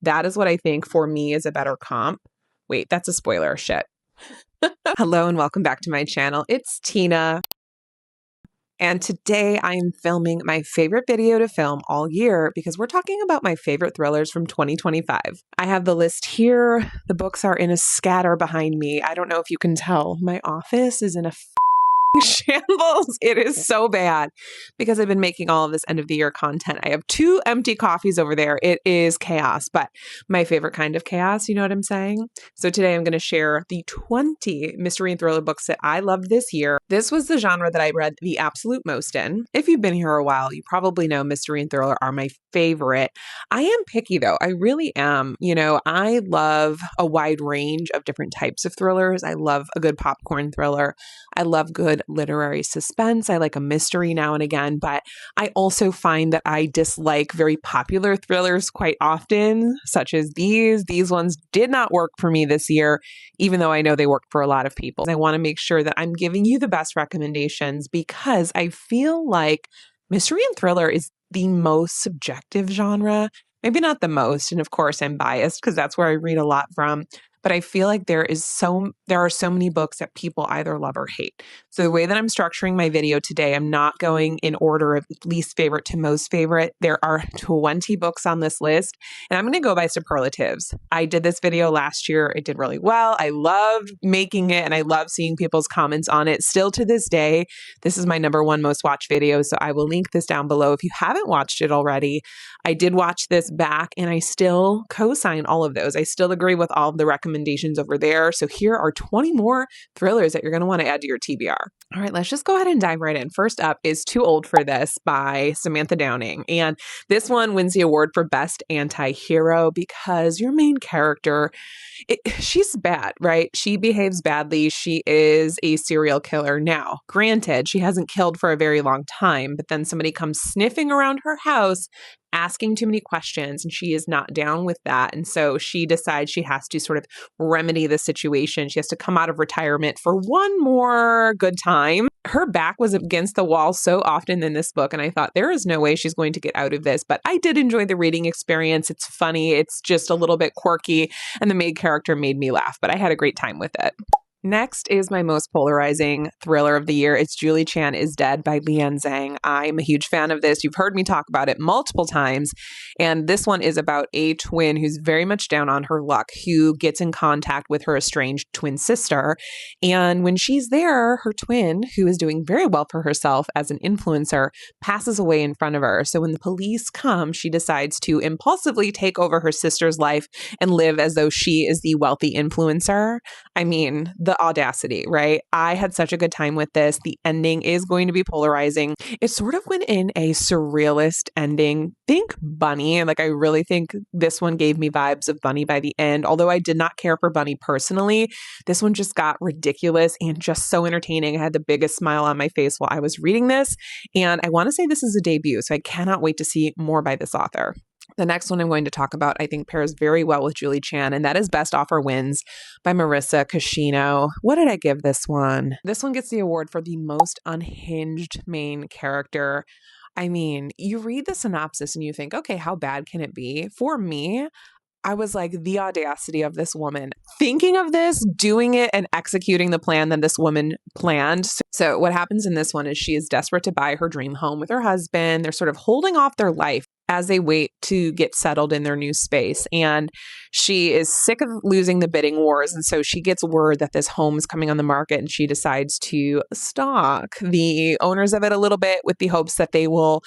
That is what I think for me is a better comp. Wait, that's a spoiler. Shit. Hello and welcome back to my channel. It's Tina. And today I am filming my favorite video to film all year because we're talking about my favorite thrillers from 2025. I have the list here. The books are in a scatter behind me. I don't know if you can tell. My office is in a shambles. It is so bad because I've been making all of this end of the year content. I have 2 empty coffees over there. It is chaos, but my favorite kind of chaos, you know what I'm saying? So today I'm going to share the 20 mystery and thriller books that I loved this year. This was the genre that I read the absolute most in. If you've been here a while, you probably know mystery and thriller are my favorite. I am picky though. I really am. You know, I love a wide range of different types of thrillers. I love a good popcorn thriller. I love good literary suspense. I like a mystery now and again, but I also find that I dislike very popular thrillers quite often, such as these. These ones did not work for me this year, even though I know they work for a lot of people. I want to make sure that I'm giving you the best recommendations because I feel like mystery and thriller is the most subjective genre. Maybe not the most, and of course I'm biased because that's where I read a lot from. But I feel like there are so many books that people either love or hate. So the way that I'm structuring my video today, I'm not going in order of least favorite to most favorite. There are 20 books on this list, and I'm going to go by superlatives. I did this video last year. It did really well. I loved making it, and I love seeing people's comments on it. Still to this day, this is my #1 most watched video, so I will link this down below if you haven't watched it already. I did watch this back, and I still co-sign all of those. I still agree with all of the recommendations over there. So here are 20 more thrillers that you're going to want to add to your TBR. All right, let's just go ahead and dive right in. First up is Too Old for This by Samantha Downing. And this one wins the award for Best Anti-Hero because your main character, she's bad, right? She behaves badly. She is a serial killer. Now, granted, she hasn't killed for a very long time, but then somebody comes sniffing around her house asking too many questions, and she is not down with that. And so she decides she has to sort of remedy the situation. She has to come out of retirement for one more good time. Her back was against the wall so often in this book, and I thought there is no way she's going to get out of this. But I did enjoy the reading experience. It's funny. It's just a little bit quirky, and the main character made me laugh, but I had a great time with it. Next is my most polarizing thriller of the year. It's Julie Chan is Dead by Lian Zhang. I'm a huge fan of this. You've heard me talk about it multiple times. And this one is about a twin who's very much down on her luck, who gets in contact with her estranged twin sister. And when she's there, her twin, who is doing very well for herself as an influencer, passes away in front of her. So when the police come, she decides to impulsively take over her sister's life and live as though she is the wealthy influencer. I mean, the audacity, right? I had such a good time with this. The ending is going to be polarizing. It sort of went in a surrealist ending. Think Bunny. Like, I really think this one gave me vibes of Bunny by the end. Although I did not care for Bunny personally, this one just got ridiculous and just so entertaining. I had the biggest smile on my face while I was reading this. And I want to say this is a debut, so I cannot wait to see more by this author. The next one I'm going to talk about, I think, pairs very well with Julie Chan, and that is Best Offer Wins by Marissa Cashino. What did I give this one? This one gets the award for the most unhinged main character. I mean, you read the synopsis and you think, okay, how bad can it be? For me, I was like, the audacity of this woman thinking of this, doing it, and executing the plan that this woman planned. So what happens in this one is she is desperate to buy her dream home with her husband. They're sort of holding off their life as they wait to get settled in their new space. And she is sick of losing the bidding wars. And so she gets word that this home is coming on the market, and she decides to stalk the owners of it a little bit with the hopes that they will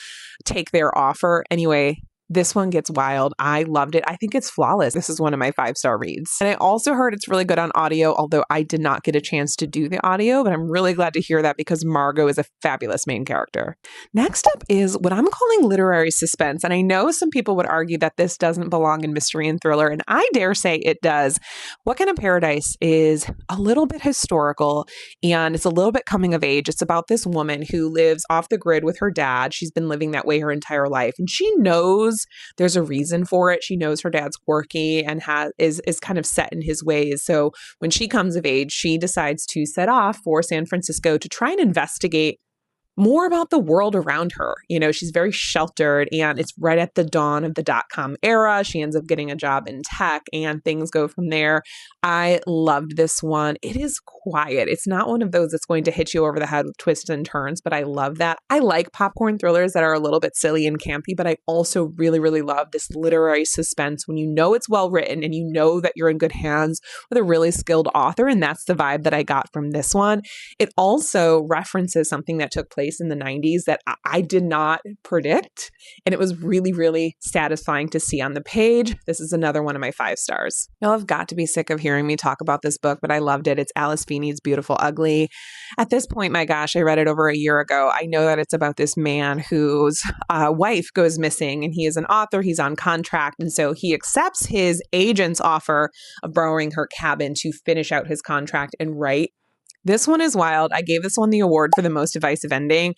take their offer. Anyway, this one gets wild. I loved it. I think it's flawless. This is one of my 5-star reads. And I also heard it's really good on audio, although I did not get a chance to do the audio, but I'm really glad to hear that because Margot is a fabulous main character. Next up is what I'm calling literary suspense. And I know some people would argue that this doesn't belong in mystery and thriller, and I dare say it does. What Kind of Paradise is a little bit historical, and it's a little bit coming of age. It's about this woman who lives off the grid with her dad. She's been living that way her entire life, and she knows there's a reason for it. She knows her dad's quirky and is kind of set in his ways. So when she comes of age, she decides to set off for San Francisco to try and investigate more about the world around her. You know, she's very sheltered, and it's right at the dawn of the dot-com era. She ends up getting a job in tech and things go from there. I loved this one. It is quiet. It's not one of those that's going to hit you over the head with twists and turns, but I love that. I like popcorn thrillers that are a little bit silly and campy, but I also really, really love this literary suspense when you know it's well written and you know that you're in good hands with a really skilled author. And that's the vibe that I got from this one. It also references something that took place in the 90s that I did not predict. And it was really, really satisfying to see on the page. This is another one of my 5 stars. Y'all have got to be sick of hearing me talk about this book, but I loved it. It's Alice Feeney's Beautiful Ugly. At this point, my gosh, I read it over a year ago. I know that it's about this man whose wife goes missing, and he is an author. He's on contract. And so he accepts his agent's offer of borrowing her cabin to finish out his contract and write. This one is wild. I gave this one the award for the most divisive ending.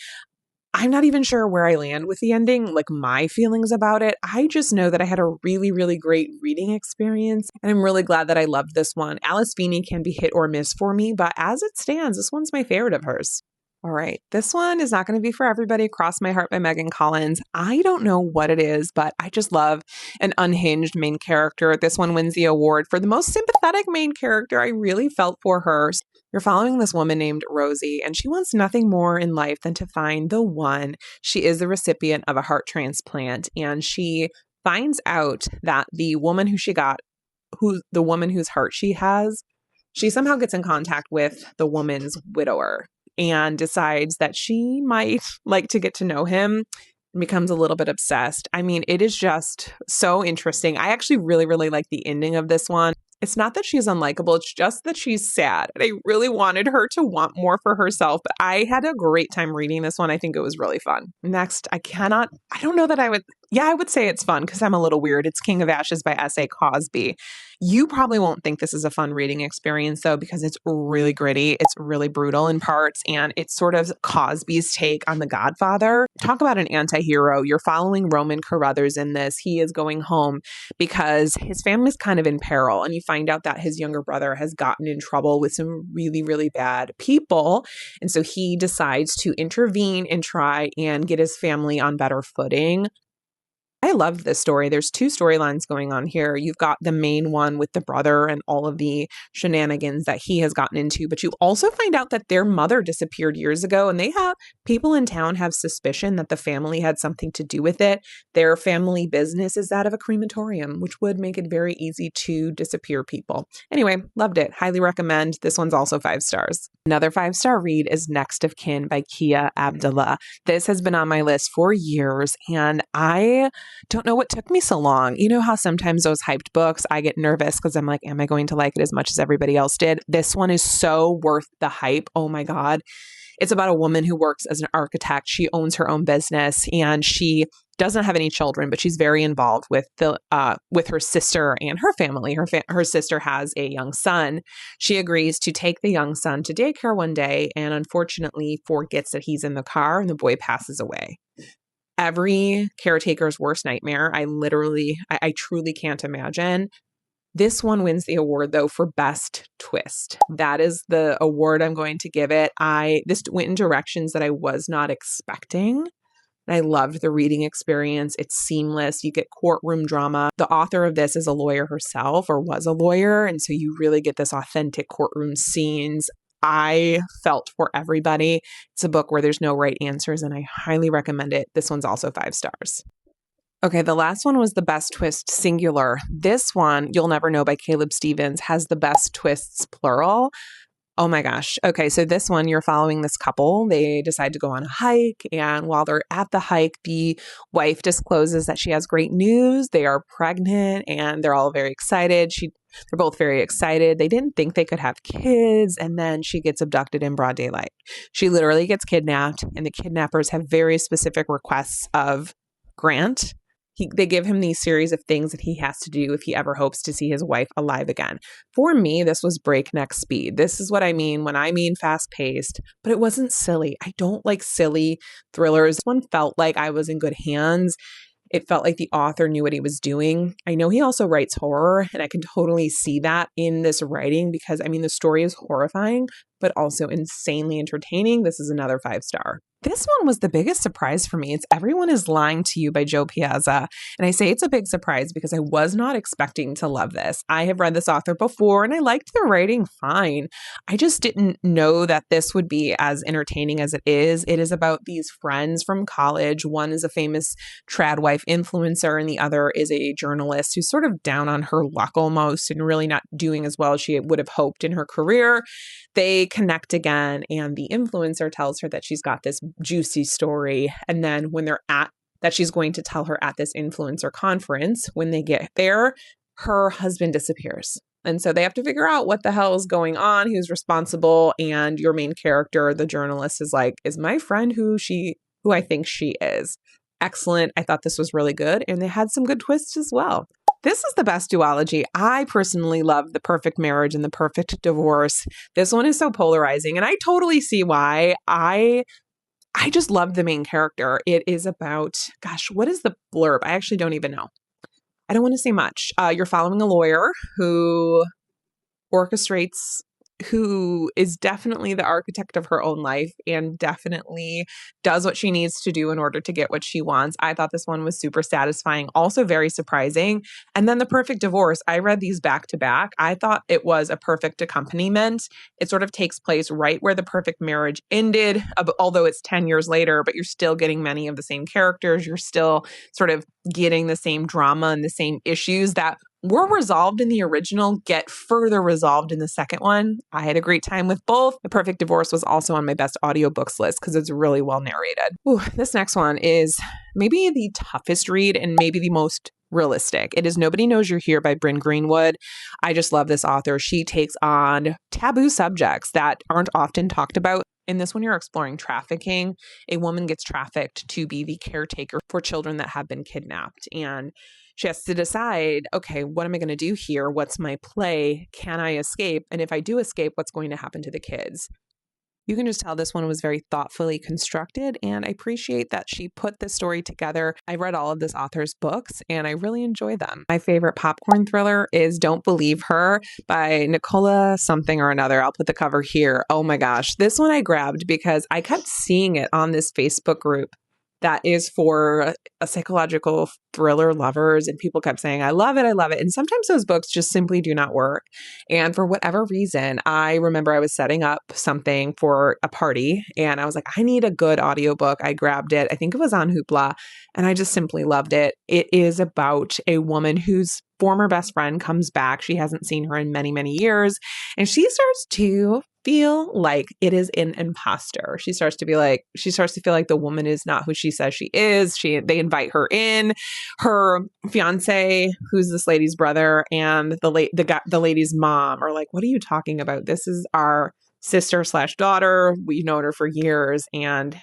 I'm not even sure where I land with the ending, like my feelings about it. I just know that I had a really, really great reading experience, and I'm really glad that I loved this one. Alice Feeney can be hit or miss for me, but as it stands, this one's my favorite of hers. All right, this one is not going to be for everybody. Cross My Heart by Megan Collins. I don't know what it is, but I just love an unhinged main character. This one wins the award for the most sympathetic main character. I really felt for her. You're following this woman named Rosie, and she wants nothing more in life than to find the one. She is the recipient of a heart transplant, and she finds out that the woman the woman whose heart she has, she somehow gets in contact with the woman's widower and decides that she might like to get to know him and becomes a little bit obsessed. I mean, it is just so interesting. I actually really, really like the ending of this one. It's not that she's unlikable, it's just that she's sad. And I really wanted her to want more for herself, but I had a great time reading this one. I think it was really fun. Next, I don't know that I would say it's fun because I'm a little weird. It's King of Ashes by S.A. Cosby. You probably won't think this is a fun reading experience though, because it's really gritty. It's really brutal in parts, and it's sort of Cosby's take on The Godfather. Talk about an anti-hero. You're following Roman Carruthers in this. He is going home because his family's kind of in peril, and you find out that his younger brother has gotten in trouble with some really, really bad people. And so he decides to intervene and try and get his family on better footing. I loved this story. There's 2 storylines going on here. You've got the main one with the brother and all of the shenanigans that he has gotten into, but you also find out that their mother disappeared years ago, and people in town have suspicion that the family had something to do with it. Their family business is that of a crematorium, which would make it very easy to disappear people. Anyway, loved it. Highly recommend. This one's also 5 stars. Another 5-star read is Next of Kin by Kia Abdullah. This has been on my list for years, and I don't know what took me so long. You know how sometimes those hyped books, I get nervous because I'm like, am I going to like it as much as everybody else did? This one is so worth the hype. Oh my God. It's about a woman who works as an architect. She owns her own business, and she doesn't have any children, but she's very involved with her sister and her family. Her sister has a young son. She agrees to take the young son to daycare one day, and unfortunately forgets that he's in the car, and the boy passes away. Every caretaker's worst nightmare. I truly can't imagine. This one wins the award though for best twist. That is the award I'm going to give it. This went in directions that I was not expecting. And I loved the reading experience. It's seamless. You get courtroom drama. The author of this is a lawyer herself, or was a lawyer. And so you really get this authentic courtroom scenes. I felt for everybody. It's a book where there's no right answers, and I highly recommend it. This one's also 5 stars. Okay, the last one was the best twist singular. This one, You'll Never Know by Caleb Stevens, has the best twists plural. Oh my gosh. Okay, so this one, you're following this couple. They decide to go on a hike, and while they're at the hike, the wife discloses that she has great news. They are pregnant, and they're all very excited. They're both very excited. They didn't think they could have kids, and then she gets abducted in broad daylight. She literally gets kidnapped, and the kidnappers have very specific requests of Grant. They give him these series of things that he has to do if he ever hopes to see his wife alive again. For me, this was breakneck speed. This is what I mean when I mean fast-paced, but it wasn't silly. I don't like silly thrillers. This one felt like I was in good hands. It felt like the author knew what he was doing. I know he also writes horror, and I can totally see that in this writing because, I mean, the story is horrifying, but also insanely entertaining. This is another 5-star. This one was the biggest surprise for me. It's Everyone is Lying to You by Joe Piazza. And I say it's a big surprise because I was not expecting to love this. I have read this author before and I liked the writing fine. I just didn't know that this would be as entertaining as it is. It is about these friends from college. One is a famous trad wife influencer and the other is a journalist who's sort of down on her luck almost and really not doing as well as she would have hoped in her career. They connect again and the influencer tells her that she's got this juicy story. And then when they're that she's going to tell her at this influencer conference, when they get there, her husband disappears. And so they have to figure out what the hell is going on, who's responsible. And your main character, the journalist, is like, is my friend who I think she is. Excellent. I thought this was really good. And they had some good twists as well. This is the best duology. I personally love The Perfect Marriage and The Perfect Divorce. This one is so polarizing, and I totally see why. I just love the main character. It is about, gosh, what is the blurb? I actually don't even know. I don't want to say much. You're following a lawyer who who is definitely the architect of her own life and definitely does what she needs to do in order to get what she wants. I thought this one was super satisfying, also very surprising. And then The Perfect Divorce, I read these back to back. I thought it was a perfect accompaniment. It sort of takes place right where The Perfect Marriage ended, although it's 10 years later, but you're still getting many of the same characters. You're still sort of getting the same drama and the same issues that were resolved in the original, get further resolved in the second one. I had a great time with both. The Perfect Divorce was also on my best audiobooks list because it's really well narrated. Ooh, this next one is maybe the toughest read and maybe the most realistic. It is Nobody Knows You're Here by Bryn Greenwood. I just love this author. She takes on taboo subjects that aren't often talked about. In this one, you're exploring trafficking. A woman gets trafficked to be the caretaker for children that have been kidnapped. And she has to decide, okay, what am I going to do here? What's my play? Can I escape? And if I do escape, what's going to happen to the kids? You can just tell this one was very thoughtfully constructed, and I appreciate that she put this story together. I read all of this author's books, and I really enjoy them. My favorite popcorn thriller is Don't Believe Her by Nicola something or another. I'll put the cover here. Oh my gosh. This one I grabbed because I kept seeing it on this Facebook group that is for a psychological thriller lovers. And people kept saying, I love it. I love it. And sometimes those books just simply do not work. And for whatever reason, I remember I was setting up something for a party and I was like, I need a good audiobook. I grabbed it. I think it was on Hoopla and I just simply loved it. It is about a woman whose former best friend comes back. She hasn't seen her in many, many years. And she starts to feel like it is an imposter. She starts to feel like the woman is not who she says she is. They invite her in. Her fiance, who's this lady's brother, and the lady's mom are like, "What are you talking about? This is our sister/daughter. We've known her for years." And,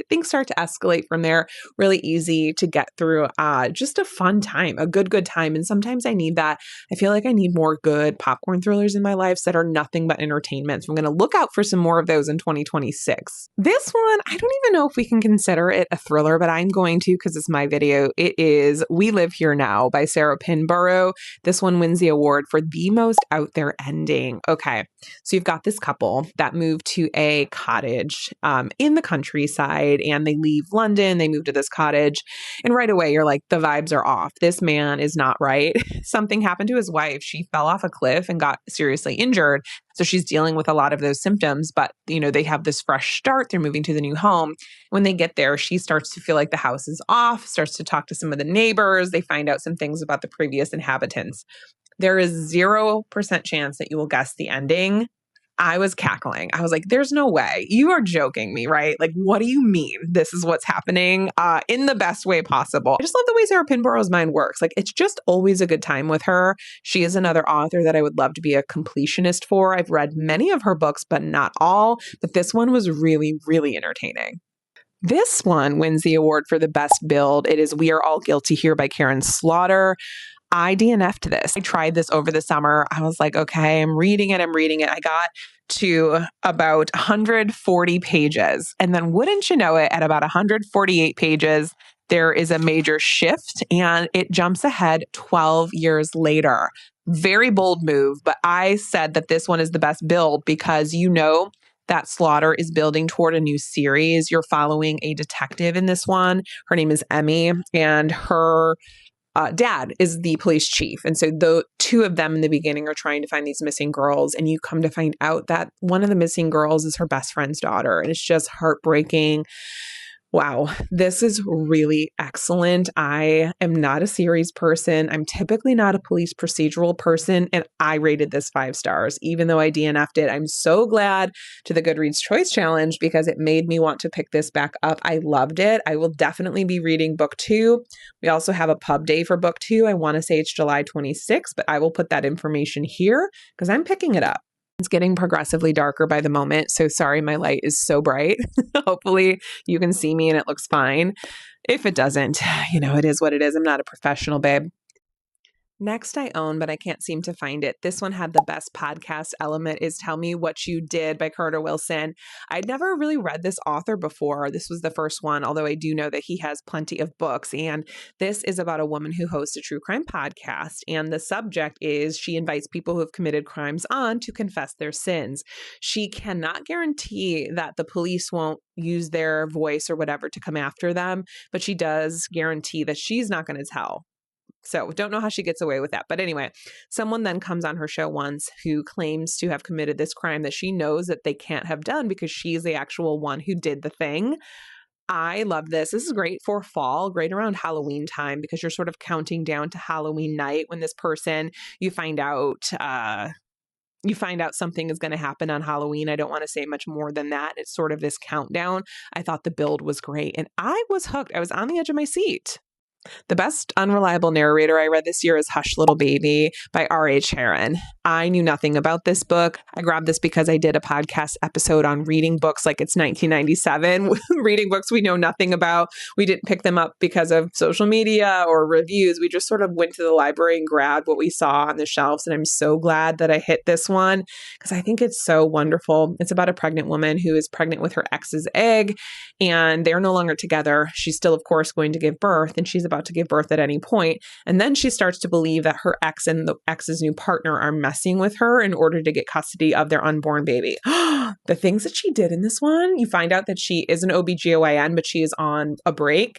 things start to escalate from there. Really easy to get through. Just a fun time, a good time. And sometimes I need that. I feel like I need more good popcorn thrillers in my life that are nothing but entertainment. So I'm going to look out for some more of those in 2026. This one, I don't even know if we can consider it a thriller, but I'm going to because it's my video. It is We Live Here Now by Sarah Pinborough. This one wins the award for the most out there ending. Okay. So you've got this couple that moved to a cottage in the countryside and they leave London. They move to this cottage and right away you're like, the vibes are off. This man is not right. Something happened to his wife. She fell off a cliff and got seriously injured. So she's dealing with a lot of those symptoms, but they have this fresh start. They're moving to the new home. When they get there, she starts to feel like the house is off, starts to talk to some of the neighbors. They find out some things about the previous inhabitants. There is 0% chance that you will guess the ending. I was cackling. I was like, there's no way. You are joking me, right? Like, what do you mean this is what's happening in the best way possible? I just love the way Sarah Pinborough's mind works. Like, it's just always a good time with her. She is another author that I would love to be a completionist for. I've read many of her books, but not all. But this one was really, really entertaining. This one wins the award for the best build. It is We Are All Guilty Here by Karen Slaughter. I DNF'd this. I tried this over the summer. I was like, okay, I'm reading it. I got to about 140 pages. And then wouldn't you know it, at about 148 pages, there is a major shift and it jumps ahead 12 years later. Very bold move, but I said that this one is the best build because you know that Slaughter is building toward a new series. You're following a detective in this one. Her name is Emmy, and her dad is the police chief. And so the two of them in the beginning are trying to find these missing girls. And you come to find out that one of the missing girls is her best friend's daughter. And it's just heartbreaking. Wow, this is really excellent. I am not a series person. I'm typically not a police procedural person, and I rated this 5 stars, even though I DNF'd it. I'm so glad to the Goodreads Choice Challenge because it made me want to pick this back up. I loved it. I will definitely be reading book 2. We also have a pub day for book 2. I want to say it's July 26th, but I will put that information here because I'm picking it up. It's getting progressively darker by the moment. So sorry, my light is so bright. Hopefully you can see me and it looks fine. If it doesn't, it is what it is. I'm not a professional, babe. Next I own, but I can't seem to find it. This one had the best podcast element, is Tell Me What You Did by Carter Wilson. I'd never really read this author before. This was the first one, although I do know that he has plenty of books. And this is about a woman who hosts a true crime podcast. And the subject is she invites people who have committed crimes on to confess their sins. She cannot guarantee that the police won't use their voice or whatever to come after them, but she does guarantee that she's not going to tell. So don't know how she gets away with that. But anyway, someone then comes on her show once who claims to have committed this crime that she knows that they can't have done because she's the actual one who did the thing. I love this. This is great for fall, great around Halloween time because you're sort of counting down to Halloween night when this person, you find out something is going to happen on Halloween. I don't want to say much more than that. It's sort of this countdown. I thought the build was great and I was hooked. I was on the edge of my seat. The best unreliable narrator I read this year is Hush Little Baby by R.H. Herron. I knew nothing about this book. I grabbed this because I did a podcast episode on reading books like it's 1997, reading books we know nothing about. We didn't pick them up because of social media or reviews. We just sort of went to the library and grabbed what we saw on the shelves. And I'm so glad that I hit this one because I think it's so wonderful. It's about a pregnant woman who is pregnant with her ex's egg and they're no longer together. She's still, of course, going to give birth and she's about to give birth at any point. And then she starts to believe that her ex and the ex's new partner are messing with her in order to get custody of their unborn baby. The things that she did in this one, you find out that she is an OBGYN, but she is on a break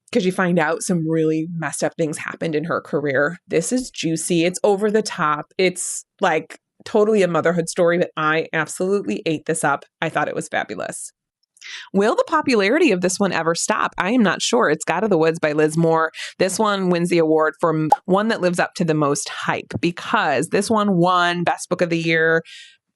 because you find out some really messed up things happened in her career. This is juicy. It's over the top. It's like totally a motherhood story, but I absolutely ate this up. I thought it was fabulous. Will the popularity of this one ever stop? I am not sure. It's God of the Woods by Liz Moore. This one wins the award for one that lives up to the most hype because this one won Best Book of the Year,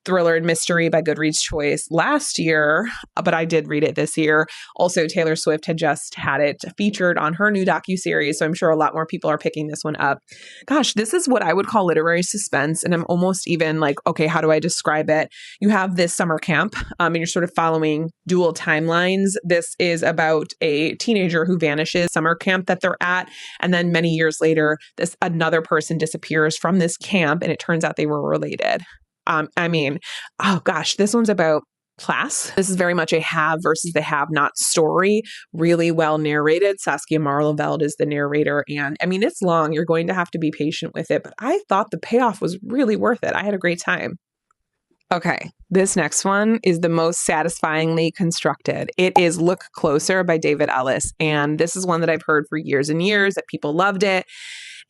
Thriller and Mystery by Goodreads Choice last year, but I did read it this year. Also, Taylor Swift had just had it featured on her new docuseries, so I'm sure a lot more people are picking this one up. Gosh, this is what I would call literary suspense, and I'm almost even like, okay, how do I describe it? You have this summer camp, and you're sort of following dual timelines. This is about a teenager who vanishes summer camp that they're at, and then many years later, another person disappears from this camp, and it turns out they were related. Oh gosh, this one's about class. This is very much a have versus the have-not story. Really well narrated. Saskia Marleveld is the narrator. And it's long. You're going to have to be patient with it. But I thought the payoff was really worth it. I had a great time. Okay, this next one is the most satisfyingly constructed. It is Look Closer by David Ellis. And this is one that I've heard for years and years that people loved it.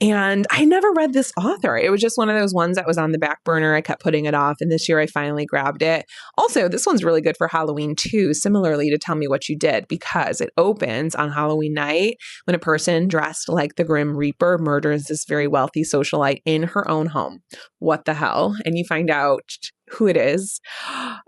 And I never read this author. It was just one of those ones that was on the back burner. I kept putting it off. And this year I finally grabbed it. Also, this one's really good for Halloween too, similarly to Tell Me What You Did, because it opens on Halloween night when a person dressed like the Grim Reaper murders this very wealthy socialite in her own home. What the hell? And you find out who it is.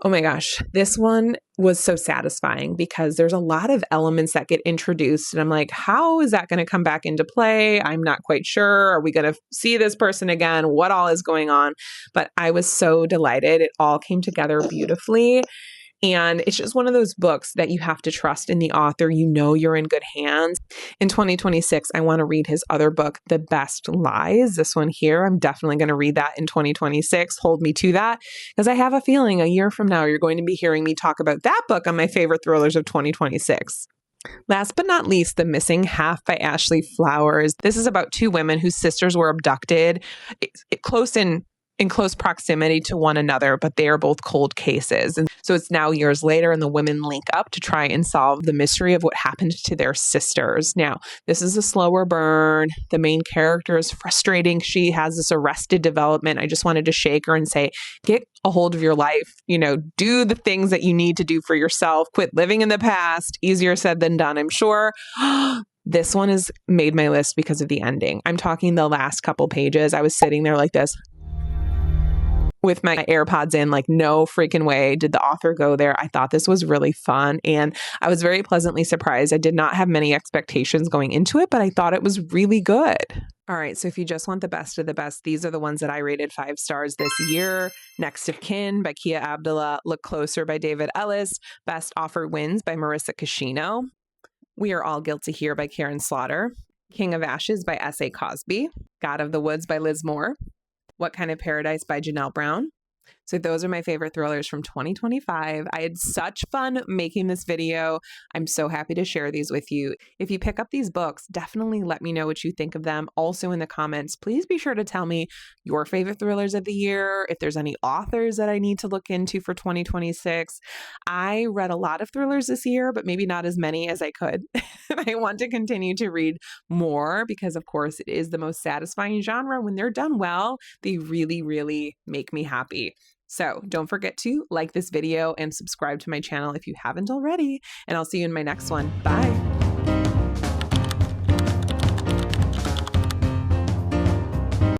Oh my gosh, this one was so satisfying because there's a lot of elements that get introduced and I'm like, how is that going to come back into play? I'm not quite sure. Are we going to see this person again? What all is going on? But I was so delighted. It all came together beautifully. And it's just one of those books that you have to trust in the author. You know you're in good hands. In 2026, I want to read his other book, The Best Lies. This one here, I'm definitely going to read that in 2026. Hold me to that because I have a feeling a year from now, you're going to be hearing me talk about that book on my favorite thrillers of 2026. Last but not least, The Missing Half by Ashley Flowers. This is about two women whose sisters were abducted in close proximity to one another, but they are both cold cases. And so it's now years later, and the women link up to try and solve the mystery of what happened to their sisters. Now, this is a slower burn. The main character is frustrating. She has this arrested development. I just wanted to shake her and say, get a hold of your life. Do the things that you need to do for yourself. Quit living in the past. Easier said than done, I'm sure. This one has made my list because of the ending. I'm talking the last couple pages. I was sitting there like this, with my AirPods in, like, no freaking way did the author go there. I thought this was really fun, and I was very pleasantly surprised. I did not have many expectations going into it, but I thought it was really good. All right, so if you just want the best of the best, these are the ones that I rated 5 stars this year. Next of Kin by Kia Abdullah, Look Closer by David Ellis, Best Offer Wins by Marissa Cashino, We Are All Guilty Here by Karen Slaughter, King of Ashes by S.A. Cosby, God of the Woods by Liz Moore, What Kind of Paradise by Janelle Brown. So those are my favorite thrillers from 2025. I had such fun making this video. I'm so happy to share these with you. If you pick up these books, definitely let me know what you think of them. Also in the comments, please be sure to tell me your favorite thrillers of the year, if there's any authors that I need to look into for 2026. I read a lot of thrillers this year, but maybe not as many as I could. I want to continue to read more because, of course, it is the most satisfying genre. When they're done well, they really, really make me happy. So don't forget to like this video and subscribe to my channel if you haven't already, and I'll see you in my next one. Bye.